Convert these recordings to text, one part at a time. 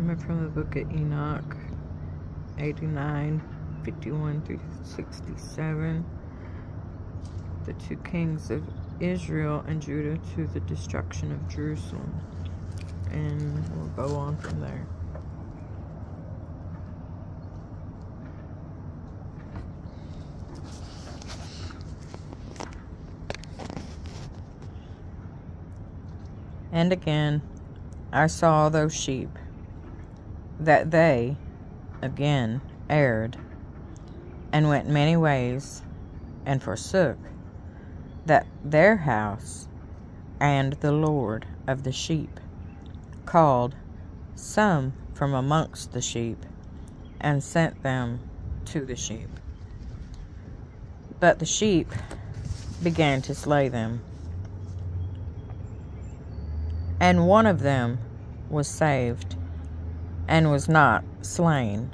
Coming from the book of Enoch, 89, 51 through 67. The two kings of Israel and Judah to the destruction of Jerusalem. And we'll go on from there. And again, I saw those sheep, that they, again, erred, and went many ways, and forsook that their house, and the Lord of the sheep called some from amongst the sheep, and sent them to the sheep. But the sheep began to slay them. And one of them was saved, and was not slain.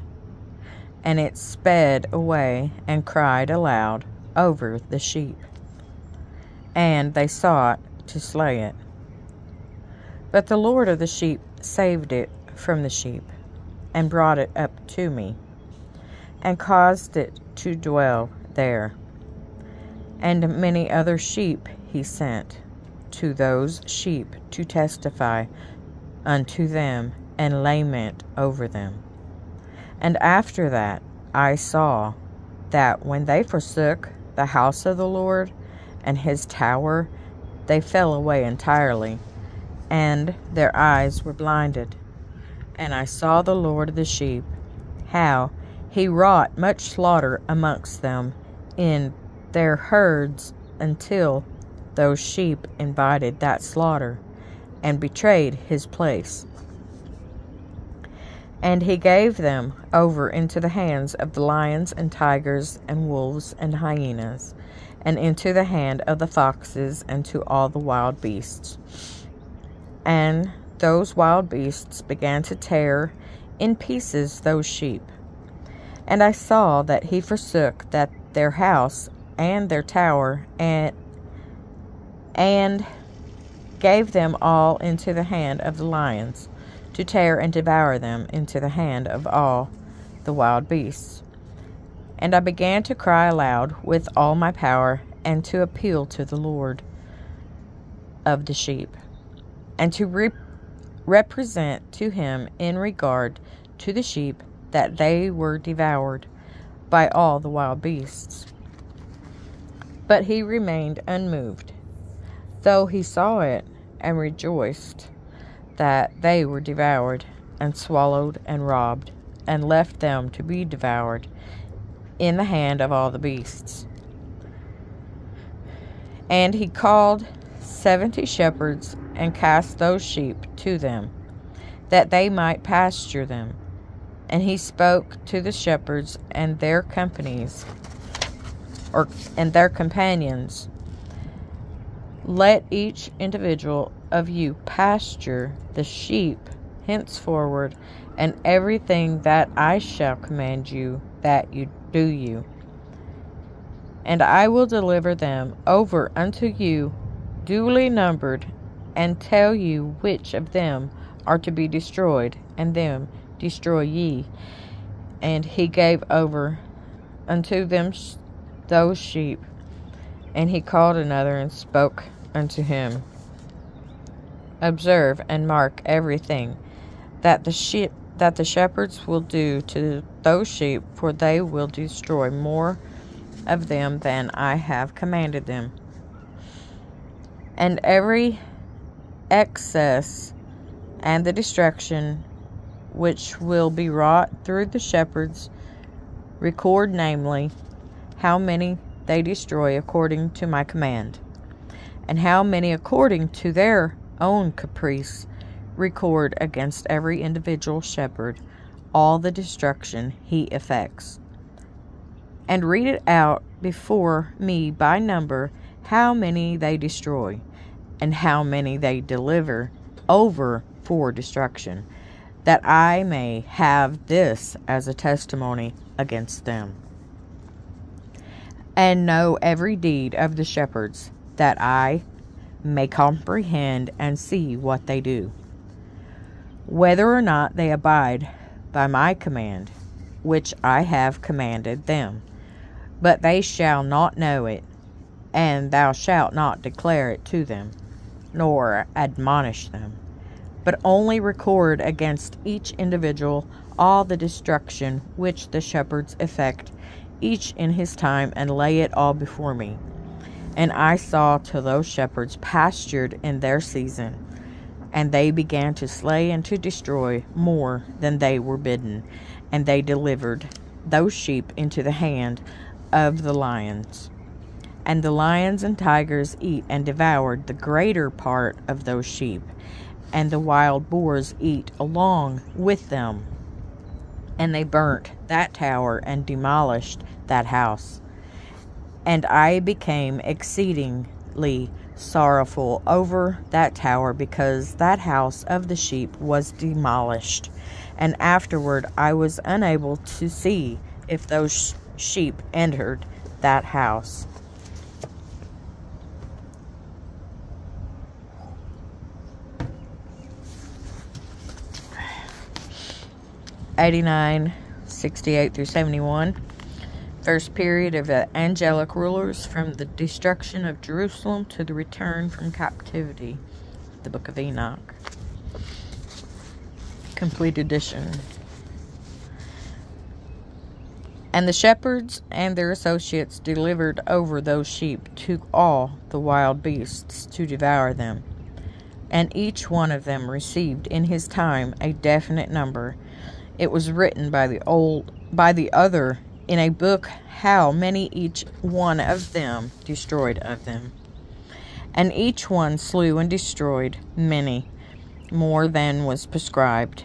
And it sped away, and cried aloud over the sheep. And they sought to slay it. But the Lord of the sheep saved it from the sheep, and brought it up to me, and caused it to dwell there. And many other sheep he sent to those sheep to testify unto them, and lament over them. And after that I saw that when they forsook the house of the Lord and his tower, they fell away entirely, and their eyes were blinded. And I saw the Lord of the sheep, how he wrought much slaughter amongst them in their herds, until those sheep invited that slaughter, and betrayed his place. And he gave them over into the hands of the lions and tigers and wolves and hyenas, and into the hand of the foxes, and to all the wild beasts. And those wild beasts began to tear in pieces those sheep. And I saw that he forsook that their house and their tower, and gave them all into the hand of the lions, to tear and devour them into the hand of all the wild beasts. And I began to cry aloud with all my power, and to appeal to the Lord of the sheep, and to represent to him in regard to the sheep, that they were devoured by all the wild beasts. But he remained unmoved, though he saw it, and rejoiced that they were devoured, and swallowed, and robbed, and left them to be devoured in the hand of all the beasts. And he called 70 shepherds, and cast those sheep to them, that they might pasture them. And he spoke to the shepherds and their companies, and their companions, let each individual of you pasture the sheep henceforward, and everything that I shall command you, that you do you. And I will deliver them over unto you, duly numbered, and tell you which of them are to be destroyed, and them destroy ye. And he gave over unto them those sheep. And he called another, and spoke unto him, observe and mark everything that the shepherds will do to those sheep, for they will destroy more of them than I have commanded them. And every excess and the destruction which will be wrought through the shepherds, record, namely, how many they destroy according to my command, and how many according to their own caprice record against every individual shepherd all the destruction he effects. And read it out before me by number, how many they destroy, and how many they deliver over for destruction, that I may have this as a testimony against them, and know every deed of the shepherds, that I may comprehend and see what they do. whether or not they abide by my command, which I have commanded them. But they shall not know it, and thou shalt not declare it to them, nor admonish them, but only record against each individual all the destruction which the shepherds effect, each in his time, and lay it all before me. And I saw till those shepherds pastured in their season, and they began to slay and to destroy more than they were bidden, and they delivered those sheep into the hand of the lions. And the lions and tigers eat and devoured the greater part of those sheep, and the wild boars eat along with them. And they burnt that tower and demolished that house. And I became exceedingly sorrowful over that tower, because that house of the sheep was demolished. And afterward I was unable to see if those sheep entered that house. (89, 68 through 71). First period of the angelic rulers, from the destruction of Jerusalem to the return from captivity. The book of Enoch. Complete edition. And the shepherds and their associates delivered over those sheep to all the wild beasts to devour them. And each one of them received in his time a definite number. It was written by the other in a book how many each one of them destroyed of them. And each one slew and destroyed many, more than was prescribed.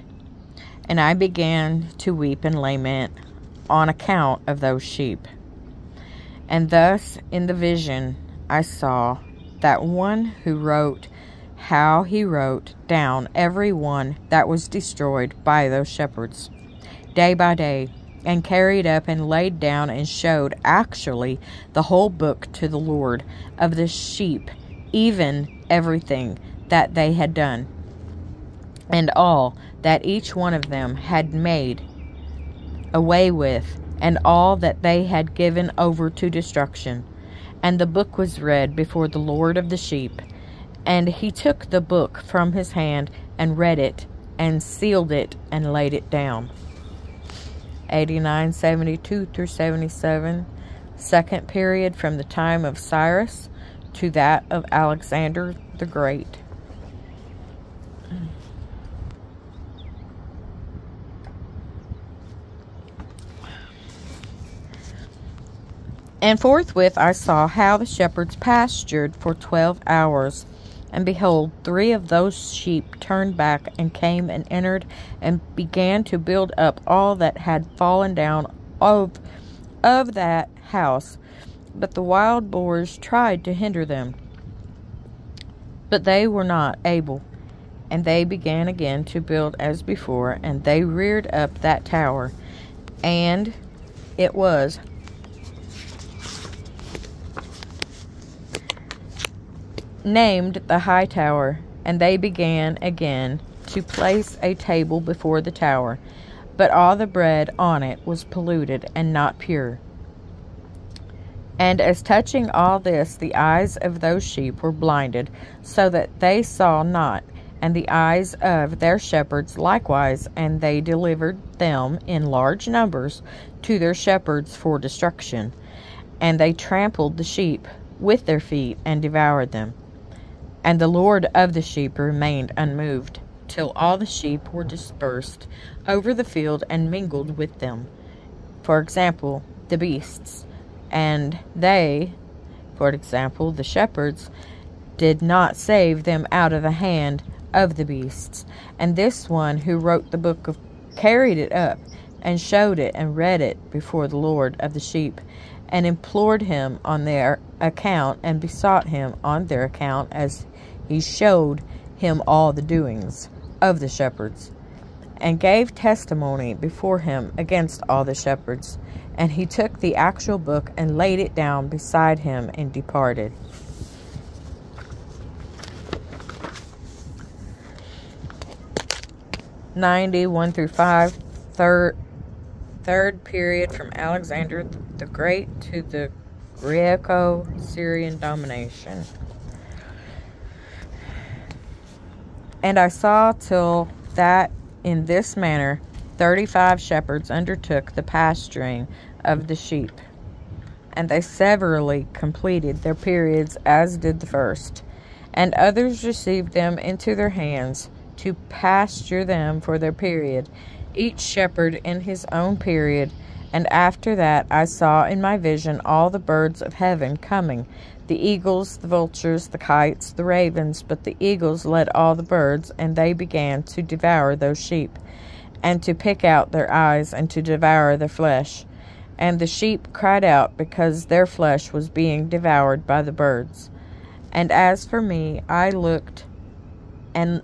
And I began to weep and lament on account of those sheep. And thus in the vision I saw that one who wrote how he wrote down every one that was destroyed by those shepherds, day by day, and carried up and laid down and showed actually the whole book to the Lord of the sheep, even everything that they had done, and all that each one of them had made away with, and all that they had given over to destruction. And the book was read before the Lord of the sheep. And he took the book from his hand and read it, and sealed it, and laid it down. 89, 72 through 77. Second period, from the time of Cyrus to that of Alexander the Great. And forthwith I saw how the shepherds pastured for 12 hours. And behold, 3 of those sheep turned back, and came and entered, and began to build up all that had fallen down of that house. But the wild boars tried to hinder them, but they were not able. And they began again to build as before, and they reared up that tower, and it was named the high tower. And they began again to place a table before the tower, but all the bread on it was polluted and not pure. And as touching all this, the eyes of those sheep were blinded, so that they saw not, and the eyes of their shepherds likewise, and they delivered them in large numbers to their shepherds for destruction. And they trampled the sheep with their feet, and devoured them. And the Lord of the sheep remained unmoved, till all the sheep were dispersed over the field and mingled with them. For example, the beasts. And they, for example, the shepherds, did not save them out of the hand of the beasts. And this one who wrote the book carried it up, and showed it, and read it before the Lord of the sheep, and implored him on their account, and besought him on their account, as he showed him all the doings of the shepherds, and gave testimony before him against all the shepherds. And he took the actual book and laid it down beside him, and departed. 91 through 5, third period from Alexander the Great to the Greco-Syrian domination. And I saw till that in this manner 35 shepherds undertook the pasturing of the sheep, and they severally completed their periods as did the first, and others received them into their hands to pasture them for their period, each shepherd in his own period. And after that I saw in my vision all the birds of heaven coming, the eagles, the vultures, the kites, the ravens. But the eagles led all the birds, and they began to devour those sheep, and to pick out their eyes, and to devour their flesh. And the sheep cried out, because their flesh was being devoured by the birds. And as for me, I looked and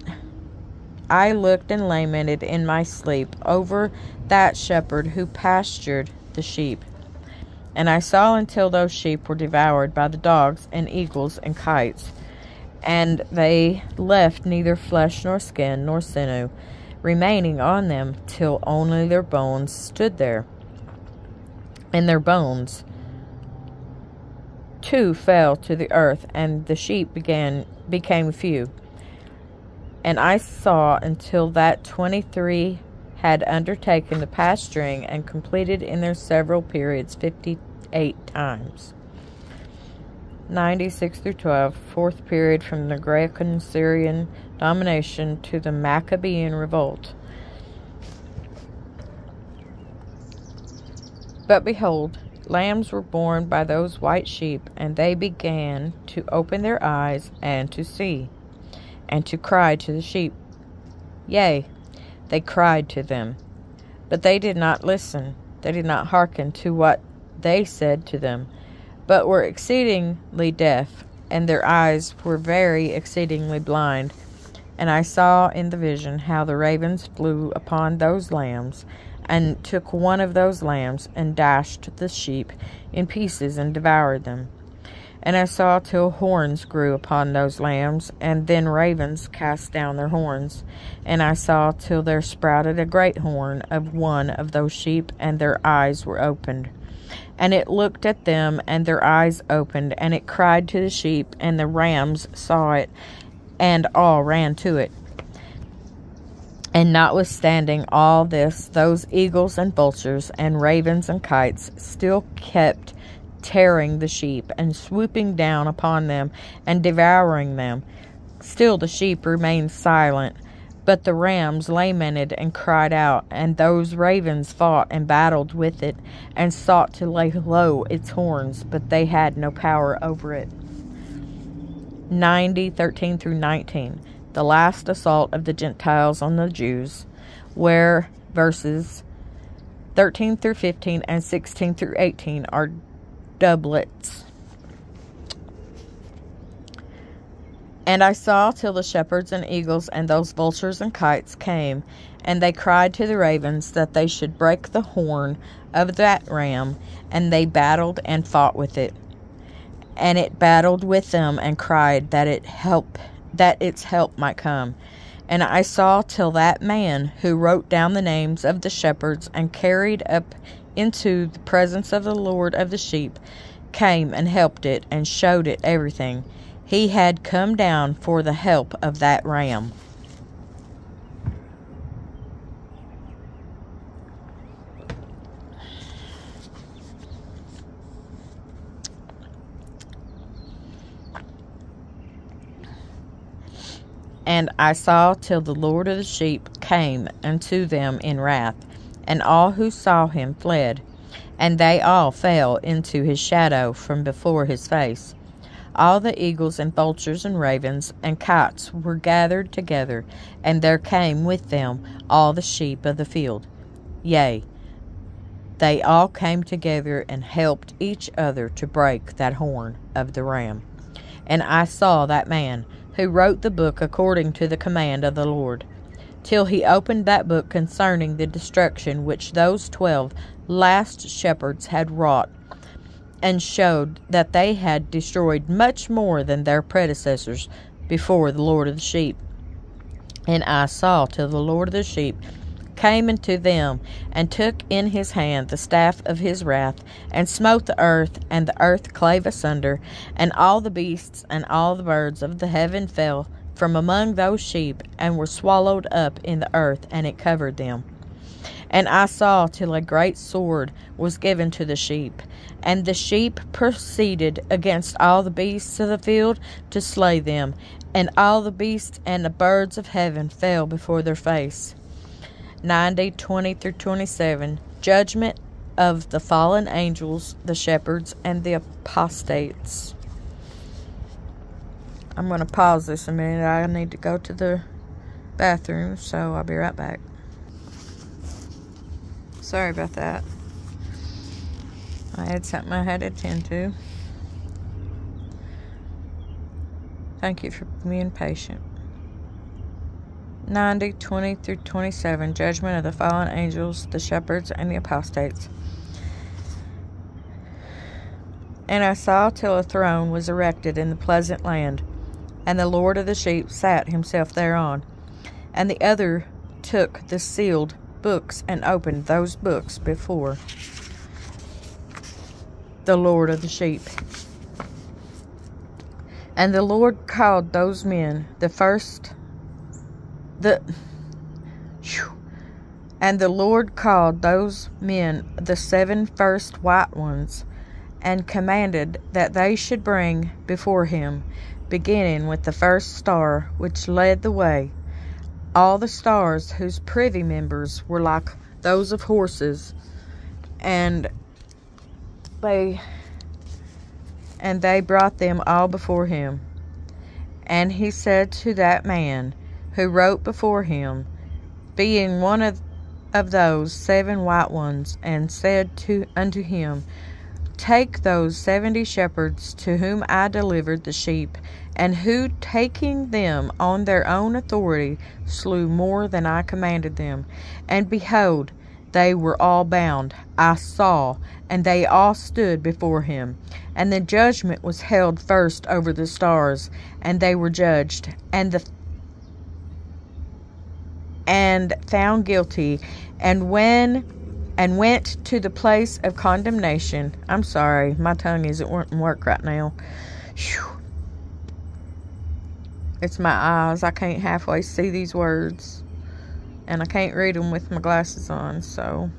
lamented in my sleep over that shepherd who pastured the sheep. And I saw until those sheep were devoured by the dogs and eagles and kites, and they left neither flesh nor skin nor sinew remaining on them, till only their bones stood there. And their bones too fell to the earth, and the sheep became few. And I saw until that 23 had undertaken the pasturing, and completed in their several periods 58 times. 96 through 12, fourth period from the Greco-Syrian domination to the Maccabean revolt. But behold, lambs were born by those white sheep, and they began to open their eyes and to see, and to cry to the sheep. Yea, they cried to them, but they did not listen. They did not hearken to what they said to them, but were exceedingly deaf, and their eyes were very exceedingly blind. And I saw in the vision how the ravens flew upon those lambs, and took one of those lambs, and dashed the sheep in pieces, and devoured them. And I saw till horns grew upon those lambs, and then ravens cast down their horns. And I saw till there sprouted a great horn of one of those sheep, and their eyes were opened. And it looked at them, and their eyes opened, and it cried to the sheep, and the rams saw it, and all ran to it. And notwithstanding all this, those eagles and vultures and ravens and kites still kept tearing the sheep, and swooping down upon them, and devouring them. Still the sheep remained silent, but the rams lamented and cried out, and those ravens fought and battled with it, and sought to lay low its horns, but they had no power over it. 90, 13 through 19. The last assault of the Gentiles on the Jews, where verses 13 through 15 and 16 through 18 are doublets. And I saw till the shepherds and eagles and those vultures and kites came, and they cried to the ravens that they should break the horn of that ram, and they battled and fought with it. And it battled with them, and cried that its help might come. And I saw till that man who wrote down the names of the shepherds, and carried up into the presence of the Lord of the sheep, came and helped it, and showed it everything. He had come down for the help of that ram. And I saw till the Lord of the sheep came unto them in wrath, and all who saw him fled, and they all fell into his shadow from before his face. All the eagles and vultures and ravens and kites were gathered together, and there came with them all the sheep of the field. Yea, they all came together and helped each other to break that horn of the ram. And I saw that man who wrote the book according to the command of the Lord, till he opened that book concerning the destruction which those 12 last shepherds had wrought, and showed that they had destroyed much more than their predecessors before the Lord of the sheep. And I saw till the Lord of the sheep came unto them, and took in his hand the staff of his wrath, and smote the earth, and the earth clave asunder, and all the beasts and all the birds of the heaven fell from among those sheep, and were swallowed up in the earth, and it covered them. And I saw till a great sword was given to the sheep, and the sheep proceeded against all the beasts of the field to slay them, and all the beasts and the birds of heaven fell before their face. 90:20-27. Judgment of the fallen angels, the shepherds, and the apostates. I'm going to pause this a minute. I need to go to the bathroom, so I'll be right back. Sorry about that. I had something I had to attend to. Thank you for being patient. 90:20-27. Judgment of the fallen angels, the shepherds, and the apostates. And I saw till a throne was erected in the pleasant land, and the Lord of the sheep sat himself thereon. And the other took the sealed books, and opened those books before the Lord of the sheep. And the Lord called those men And the Lord called those men the 7 first white ones, and commanded that they should bring before him, beginning with the first star which led the way, all the stars whose privy members were like those of horses, and they brought them all before him. And he said to that man who wrote before him, being one of those 7 white ones, and said unto him, Take those 70 shepherds to whom I delivered the sheep, and who, taking them on their own authority, slew more than I commanded them. And behold, they were all bound, I saw, and they all stood before him. And the judgment was held first over the stars, and they were judged, and found guilty, and went to the place of condemnation. I'm sorry, my tongue isn't wanting to work right now. Whew. It's my eyes. I can't halfway see these words, and I can't read them with my glasses on, so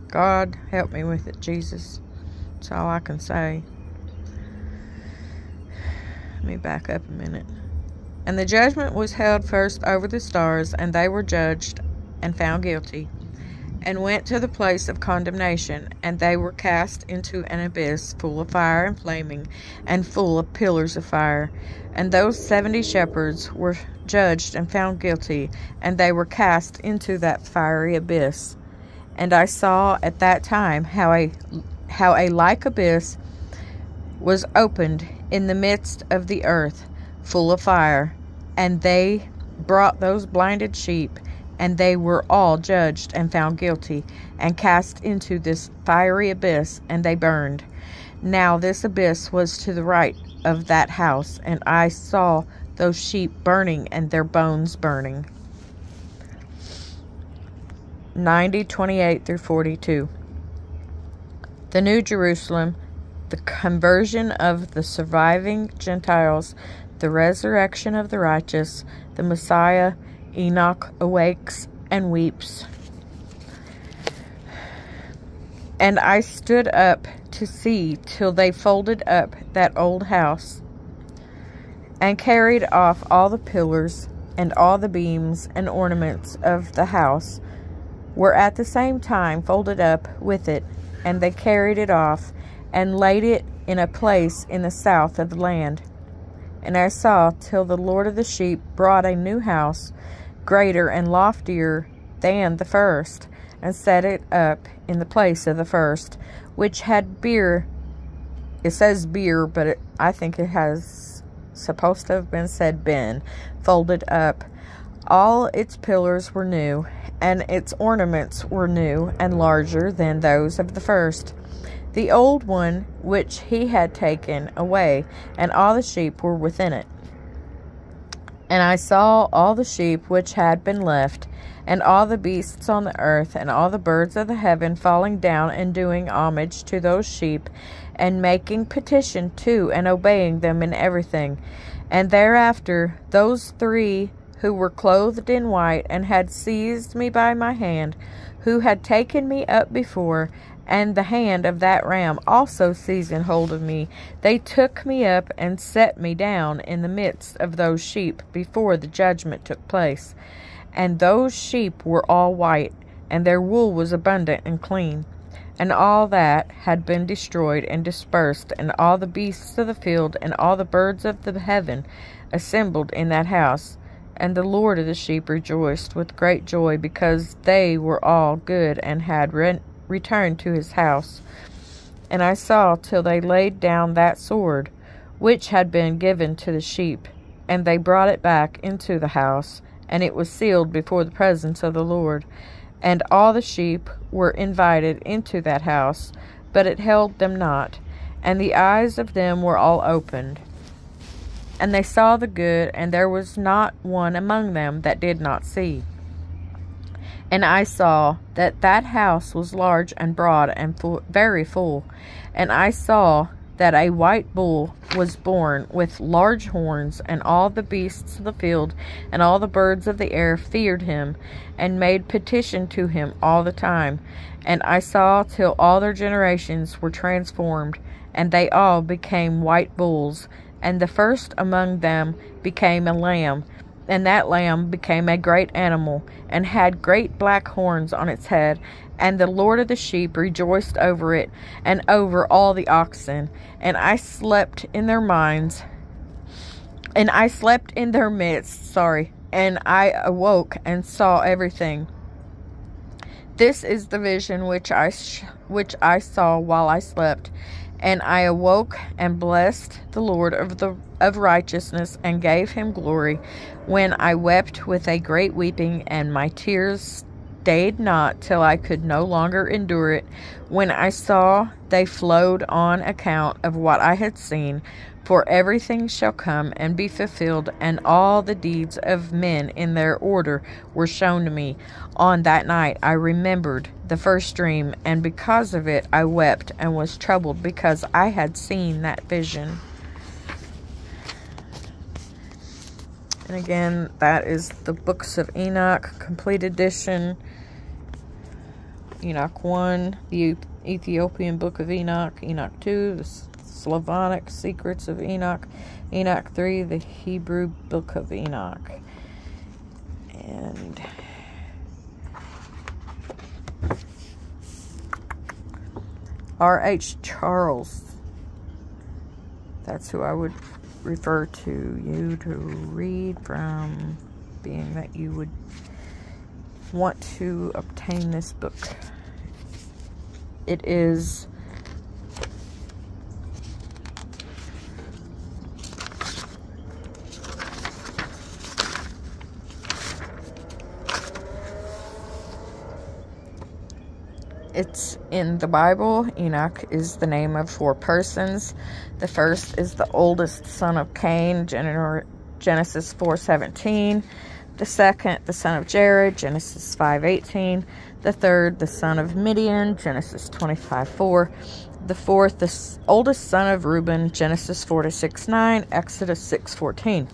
God help me with it, Jesus. That's all I can say. Let me back up a minute. And the judgment was held first over the stars, and they were judged and found guilty, and went to the place of condemnation, and they were cast into an abyss full of fire and flaming, and full of pillars of fire. And those 70 shepherds were judged and found guilty, and they were cast into that fiery abyss. And I saw at that time how a like abyss was opened in the midst of the earth, full of fire. And they brought those blinded sheep, and they were all judged and found guilty, and cast into this fiery abyss, and they burned. Now this abyss was to the right of that house, and I saw those sheep burning, and their bones burning. 90:28-42. The New Jerusalem, the conversion of the surviving Gentiles, the resurrection of the righteous, the Messiah. Enoch awakes and weeps. And I stood up to see till they folded up that old house, and carried off all the pillars, and all the beams and ornaments of the house were at the same time folded up with it. And they carried it off, and laid it in a place in the south of the land. And I saw till the Lord of the sheep brought a new house, greater and loftier than the first, and set it up in the place of the first, which had beer. It says beer, but I think it has supposed to have been said been folded up. All its pillars were new, and its ornaments were new and larger than those of the first. The old one which he had taken away, and all the sheep were within it. And I saw all the sheep which had been left, and all the beasts on the earth, and all the birds of the heaven, falling down and doing homage to those sheep, and making petition to and obeying them in everything. And thereafter those three who were clothed in white, and had seized me by my hand, who had taken me up before, and the hand of that ram also seizing hold of me, they took me up and set me down in the midst of those sheep before the judgment took place. And those sheep were all white, and their wool was abundant and clean. And all that had been destroyed and dispersed, and all the beasts of the field, and all the birds of the heaven, assembled in that house. And the Lord of the sheep rejoiced with great joy, because they were all good, and had returned to his house. And I saw till they laid down that sword which had been given to the sheep, and they brought it back into the house, and it was sealed before the presence of the Lord. And all the sheep were invited into that house, but it held them not, and the eyes of them were all opened. And they saw the good, and there was not one among them that did not see. And I saw that that house was large and broad and very full. And I saw that a white bull was born with large horns, and all the beasts of the field and all the birds of the air feared him, and made petition to him all the time. And I saw till all their generations were transformed, and they all became white bulls. And the first among them became a lamb, and that lamb became a great animal, and had great black horns on its head. And the Lord of the sheep rejoiced over it, and over all the oxen. And I slept in their midst, and I awoke and saw everything. This is the vision which I saw while I slept. And I awoke and blessed the Lord of righteousness, and gave him glory, when I wept with a great weeping, and my tears stayed not till I could no longer endure it, when I saw they flowed on account of what I had seen. For everything shall come and be fulfilled, and all the deeds of men in their order were shown to me. On that night I remembered the first dream, and because of it I wept and was troubled, because I had seen that vision. And again, that is the books of Enoch, complete edition. Enoch 1, the Ethiopian book of Enoch. Enoch 2, the Slavonic secrets of Enoch. Enoch 3, the Hebrew book of Enoch. And R.H. Charles, that's who I would refer to you to read from, being that you would want to obtain this book. It is It's in the Bible. Enoch is the name of 4 persons. The first is the oldest son of Cain, Genesis 4:17. The second, the son of Jared, Genesis 5:18. The third, the son of Midian, Genesis 25:4. The fourth, the oldest son of Reuben, Genesis 4:6-9, Exodus 6:14.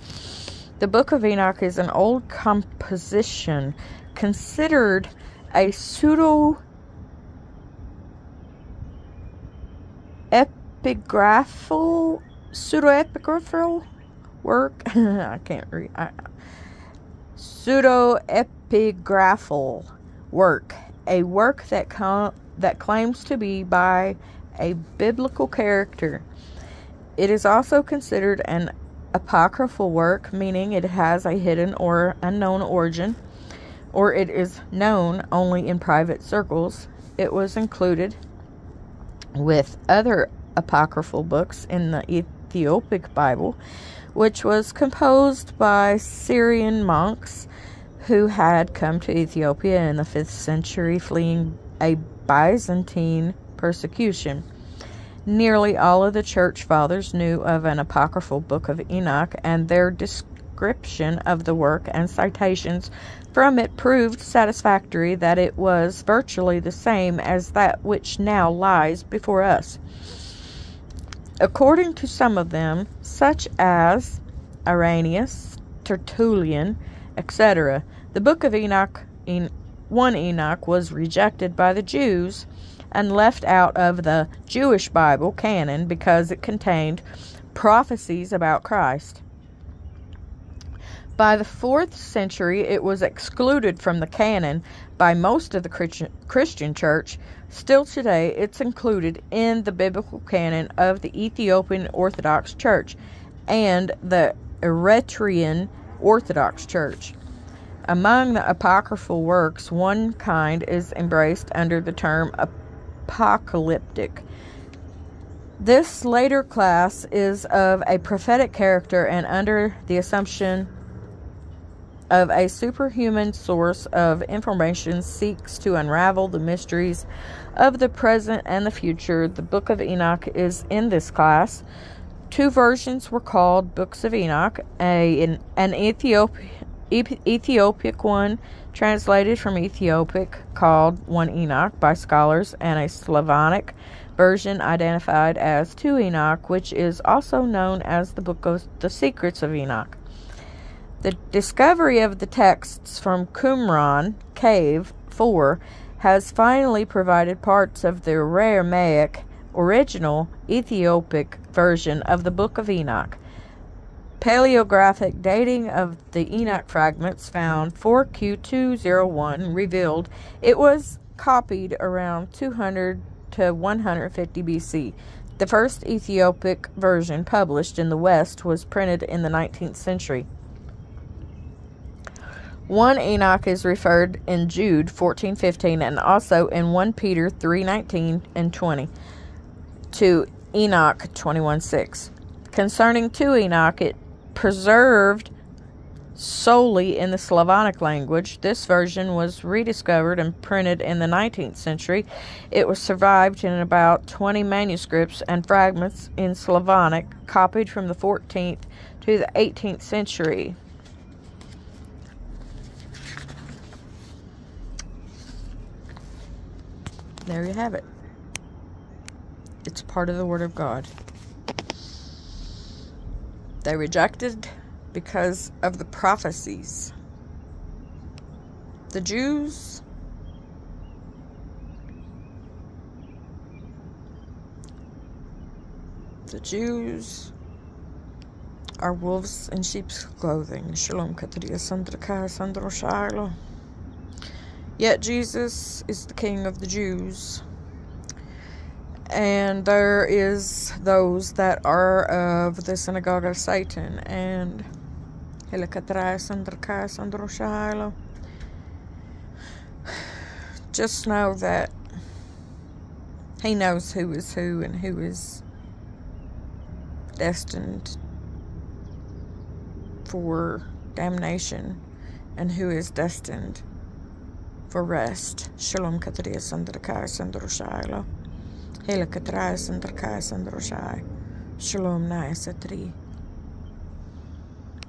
The book of Enoch is an old composition considered a pseudo-epigraphical work. I can't read. Pseudo-epigraphal work, a work that claims to be by a biblical character. It is also considered an apocryphal work, meaning it has a hidden or unknown origin, or it is known only in private circles. It was included with other apocryphal books in the Ethiopic Bible, which was composed by Syrian monks who had come to Ethiopia in the 5th century, fleeing a Byzantine persecution. Nearly all of the church fathers knew of an apocryphal book of Enoch, and their description description of the work and citations from it proved satisfactory that it was virtually the same as that which now lies before us. According to some of them, such as Irenaeus, Tertullian, etc., the book of Enoch, 1 Enoch, was rejected by the Jews and left out of the Jewish Bible canon because it contained prophecies about Christ. By the 4th century, it was excluded from the canon by most of the Christian church. Still today, it's included in the biblical canon of the Ethiopian Orthodox Church and the Eritrean Orthodox Church. Among the apocryphal works, one kind is embraced under the term apocalyptic. This later class is of a prophetic character and under the assumption of a superhuman source of information seeks to unravel the mysteries of the present and the future. The Book of Enoch is in this class. 2 versions were called Books of Enoch, an Ethiopic one translated from Ethiopic called 1 Enoch by scholars, and a Slavonic version identified as 2 Enoch, which is also known as the Book of the Secrets of Enoch. The discovery of the texts from Qumran Cave 4 has finally provided parts of the Aramaic original Ethiopic version of the Book of Enoch. Paleographic dating of the Enoch fragments found 4Q201 revealed it was copied around 200 to 150 BC. The first Ethiopic version published in the West was printed in the 19th century. 1 Enoch is referred in Jude 14:15 and also in 1 Peter 3:19 and 20 to Enoch 21:6. Concerning 2 Enoch, it preserved solely in the Slavonic language. This version was rediscovered and printed in the 19th century. It was survived in about 20 manuscripts and fragments in Slavonic, copied from the 14th to the 18th century. There you have it. It's part of the Word of God. They rejected because of the prophecies. The Jews are wolves in sheep's clothing. Shalom Katria Sandraka Sandro Shiloh. Yet Jesus is the King of the Jews. And there is those that are of the synagogue of Satan. And just know that he knows who is who and who is destined for damnation and who is destined for rest. Shalom Katria Sandrakai Sandroshai. Hela Katrai Sandrakai Sandroshai. Shalom Naya Satri.